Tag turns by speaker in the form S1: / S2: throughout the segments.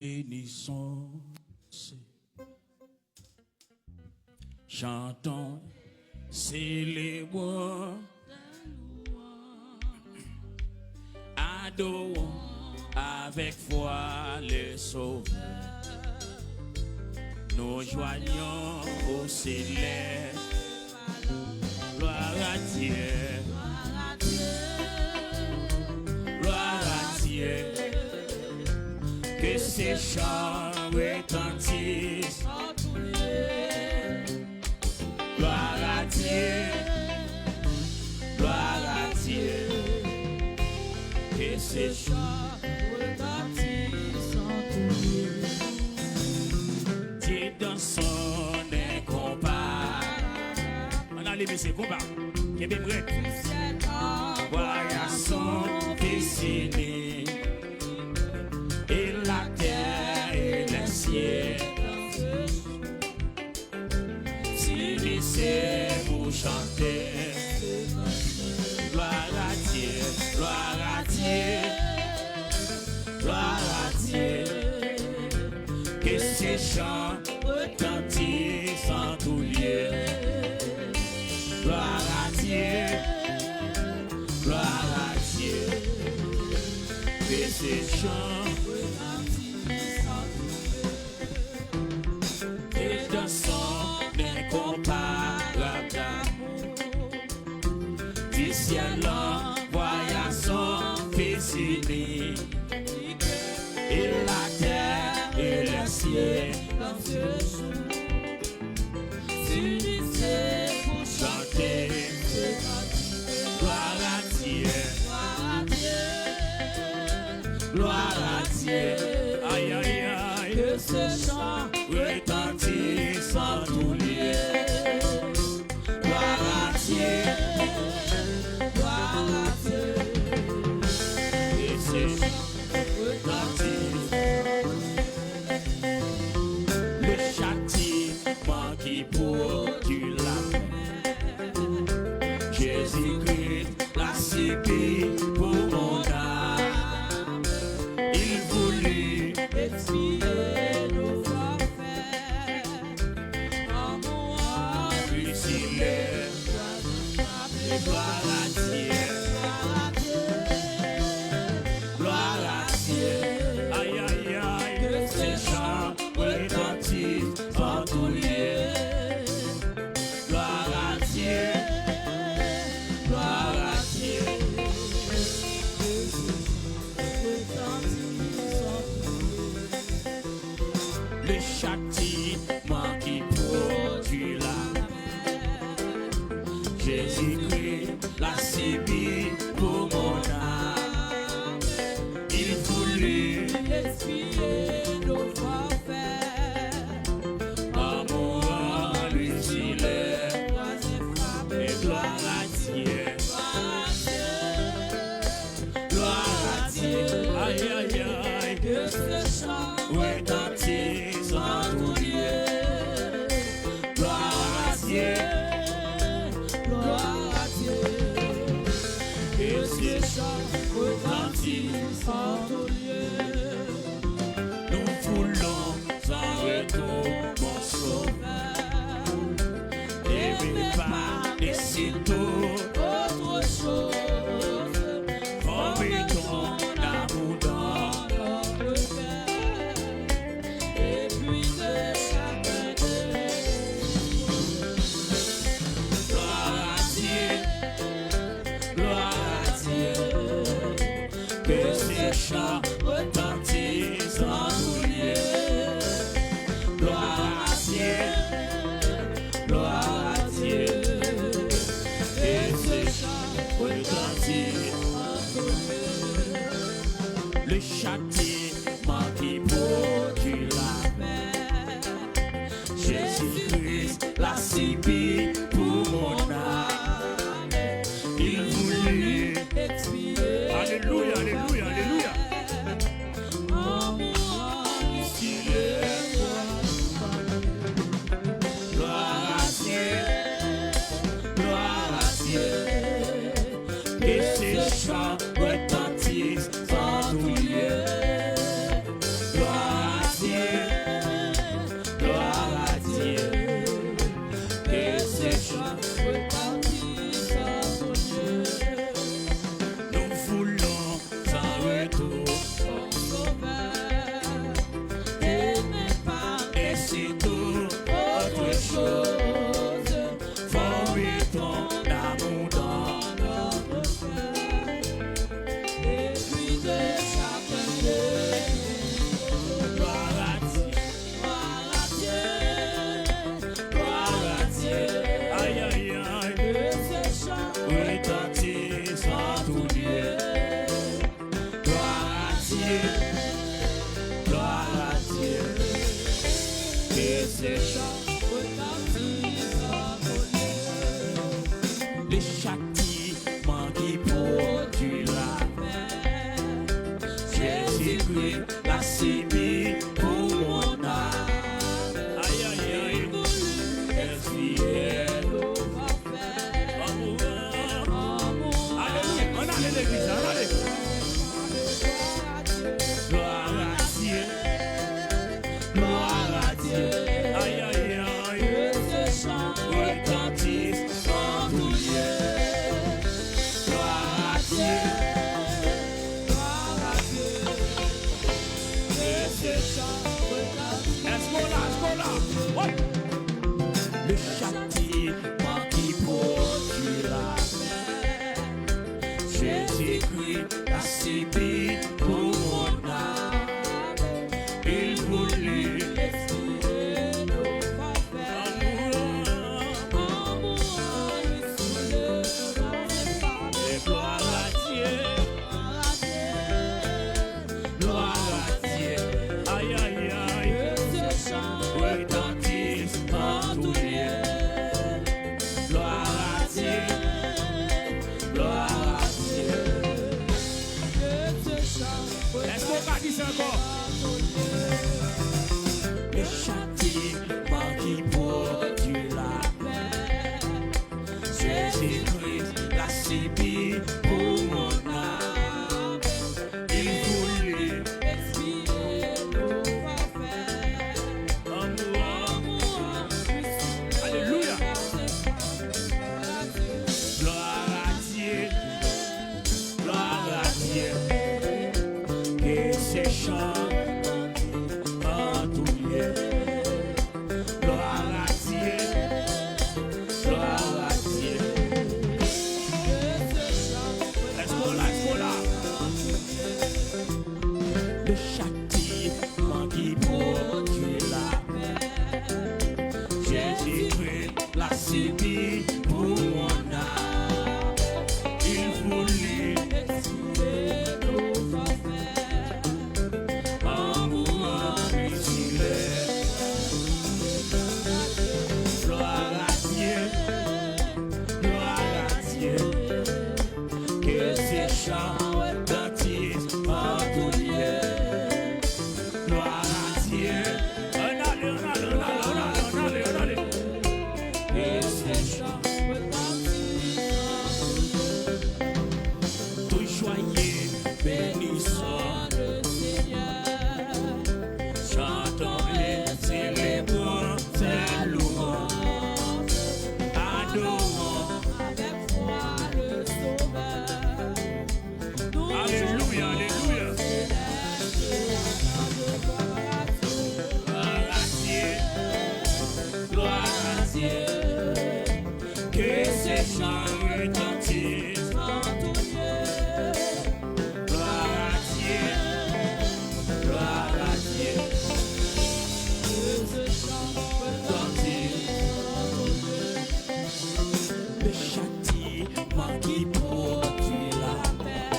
S1: Bénissons, chantons, célébrons, adorons avec foi le Sauveur. Nous joignons au céleste, gloire à Dieu, gloire à Dieu. Que ces chants retentissent. Gloire à Dieu, gloire à Dieu. Que ces chants retentissent en tout lieu. Dieu dans son incomparable. On a levé ses combats. Qui est bien prêt. Voilà son fils aîné. Et la terre et le ciel s'unissez pour chanter. Gloire à Dieu, gloire à Dieu, gloire à Dieu. Que ces chants retentissent en tout lieu. Gloire à Dieu, gloire à Dieu. Que ces chants du ciel envoya son fils aîné, et la terre et le ciel s'unissaient pour chanter. Gloire à Dieu, gloire à Dieu. Aïe aïe aïe, que ce chant retentisse en tout lieu. Gloire à Dieu, gloire à Dieu. Et ce chant retentisse. Le châtiment qui produit la paix. Jésus-Christ l'a subi pour mon âme. Il voulut expier nos forfaits. En mourant, lui s'il est. Gloire à Dieu, gloire à Dieu. Aïe aïe aïe, que ces chants retentissent en tout lieu. Gloire à Dieu, gloire à Dieu. Le châtiment qui produit la Jésus-Christ l'a subi pour mon âme. Il voulut expier nos forfaits. En mourant, lui il est. Et gloire à Dieu, gloire à Dieu. Aïe aïe aïe, que ce chant retentisse en tout lieu. Gloire à Dieu. Que ces chants retentissent en tout lieu. Nous voulons en retour mon sauveur. Et pas et si tout autre chose. Comme ton amour dans notre cœur. Et puis de chacun d'eux. Gloire à Dieu. Gloire à Dieu, que ces chants retentissent en tout lieu. Gloire à Dieu, gloire à Dieu, que ces chants les châtiments qui produisent la paix. Jésus-Christ l'a subi pour mon âme. Aïe, aïe, aïe. Expier nos affaires. Alléluia. On a l'église, on a l'église. Gloire à Dieu. Gloire à Dieu. Aïe, aïe, aïe. Ce chant retentisse en tout lieu. Gloire à Dieu. Gloire à Dieu. Et ce chant retentisse. Est-ce qu'on l'a? Ouais. Le châtiment qui produit la paix. Jésus-Christ a subi pour mon âme. Il voulut expier nos affaires. Et gloire à Dieu. Gloire à Dieu. Aïe, aïe, aïe. Retentisse en tout lieu. Gloire à Dieu. Gloire à Dieu. Est-ce qu'on va dire ça encore? Le châtiment qui produit la paix. Jésus-Christ l'a subi pour mon âme. Il voulut expier nos affaires. Alléluia. Gloire à Dieu. Gloire à Dieu. Que ces chants en tout lieu. Gloire à Dieu. Gloire à Dieu. Est-ce qu'on l'a? Le châtiment qui produit la paix. Jésus-Christ l'a subi pour mon âme. Il voulut expier nos affaires. En mourant crucifié. Gloire à Dieu. Gloire à Dieu. Que ces chants retentissent en tout lieu. Gloire à Dieu. On allait. Et ces chants retentissent en tout lieu. Tout joyeux, bénissons le Seigneur. Chantons-les, célébrons ses louanges. Adorons avec foi le Sauveur. Alléluia, alléluia. Gloire à Dieu. Gloire à Dieu. Que ces chants retentissent en tout lieu. Gloire à Dieu. Gloire à Dieu. Que ces chants retentissent en tout lieu. Le châtiment qui produit la paix.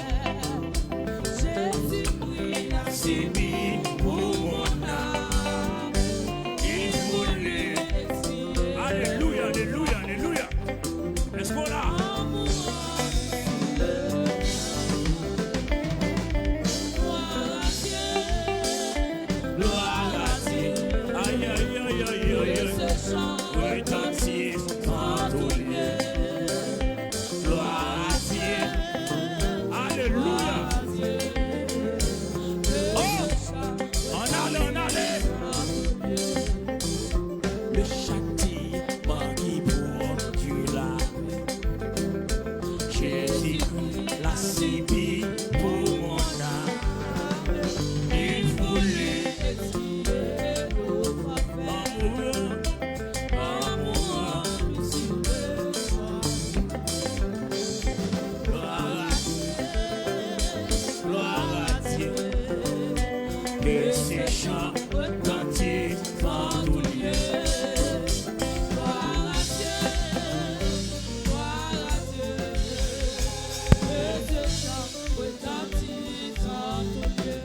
S1: Jésus-Christ a subi pour mon âme. Il voulut expier. Alléluia, alléluia, alléluia. Est-ce qu'on l'a? Gloire à Dieu. Aïe, aïe, aïe, aïe, aïe. Retentisse en tout lieu. Gloire à Dieu. Alléluia. Oh, on allait. Le châtiment qui produit la paix. Jésus-Christ l'a subi pour mon âme. Il voulut expier nos affaires. En mourant crucifié. Gloire à Dieu. Gloire à Dieu. Que ces chants retentissent en tout lieu. Gloire à Dieu. Gloire à Dieu. Que ces chants retentissent en tout lieu.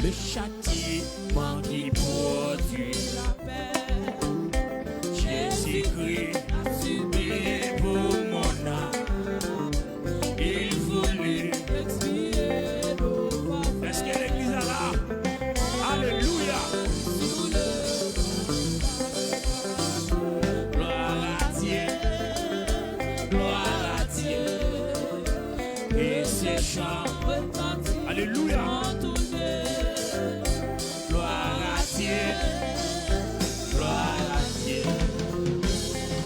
S1: Le châtiment châtiment qui produit la paix. Jésus-Christ a subi pour mon âme. Il voulait expier nos fautes. Est-ce que l'église est là? Alléluia. Gloire à Dieu. Gloire à Dieu. Et ses chants retentissent. Alléluia. Gloire à Dieu. Gloire à Dieu.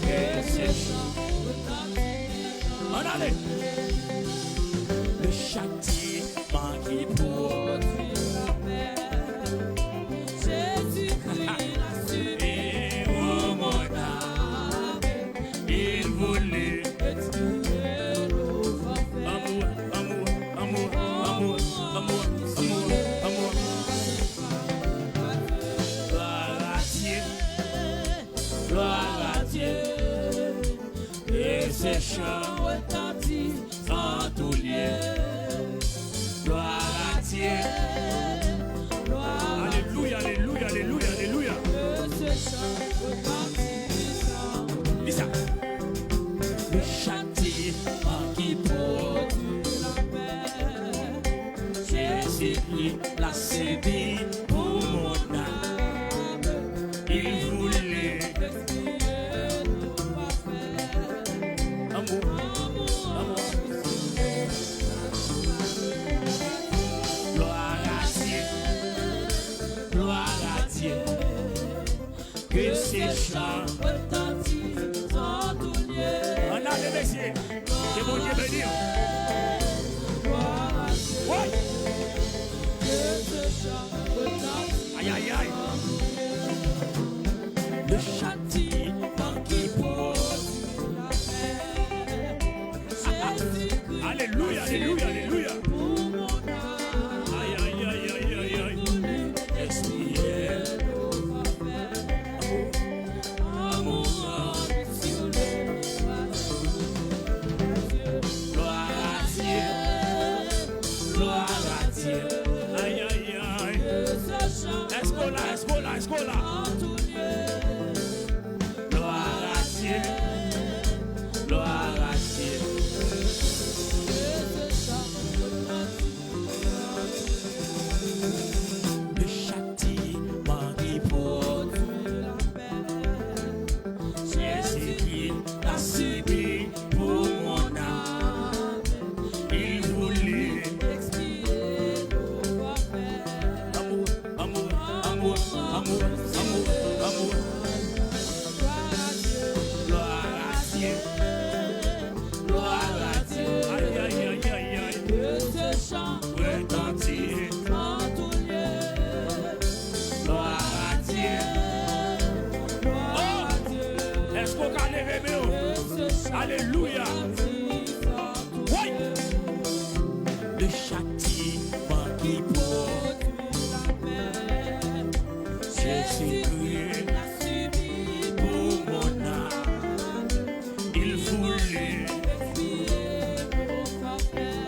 S1: Et ses chants retentissent. En allez. Le châtiment qui produit la paix. Jésus-Christ l'a subi pour mon âme. Il voulait expier nos forfaits. Amour, amour, amour, amour, amour, amour, amour. Gloire à Dieu, gloire à Dieu. Et ses chants retentissent en tout lieu. Gloire à Dieu. Alléluia, alléluia, alléluia, alléluia. Dis ça. Le châtiment qui produit la paix. Jésus-Christ l'a subi pour mon âme. Il voulait expier nos fautes. Amour, amour. Gloire à Dieu, gloire à Dieu, que ces chants retentissent en tout lieu. On a les messieurs, que mon Dieu bénisse. Gloire à Dieu, que ces chants retentissent. Aïe, aïe, aïe. Le châtiment qui produit la paix. Alléluia, alléluia, alléluia. Aïe, aïe, aïe, aïe, aïe, aïe. Expier nos forfaits. Amour, amour, sur le gloire à Dieu, gloire à Dieu. Aïe, aïe, aïe. Escola, escola, escola. Gloire à Dieu, gloire à Dieu. Le châtiment qui produit la paix. Jésus-Christ l'a subi pour mon âme. Il voulait expier nos forfaits. Amour, amour, amour, amour, amour, amour. Gloire à Dieu, gloire à Dieu. Aïe, aïe, aïe, aïe, aïe. Que ce chant retentisse en tout lieu. Gloire à Dieu, gloire à Dieu. Est-ce qu'on a levé mieux? Alléluia. Oui. Le châtiment qui produit la paix. Jésus-Christ l'a subi pour mon âme. Il voulait expier nos forfaits.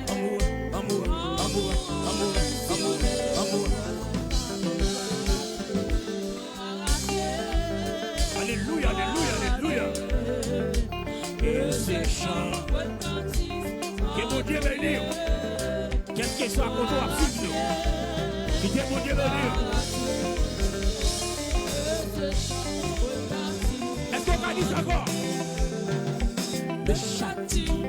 S1: Amour, amour, amour, amour, amour, amour. Alléluia, alléluia, alléluia. Que ces chants retentissent. Que mon Dieu bénisse. Quel que soit contre toi, suive-nous. Que Dieu mon Dieu bénisse. Est-ce qu'on va dire ça encore? Le châtiment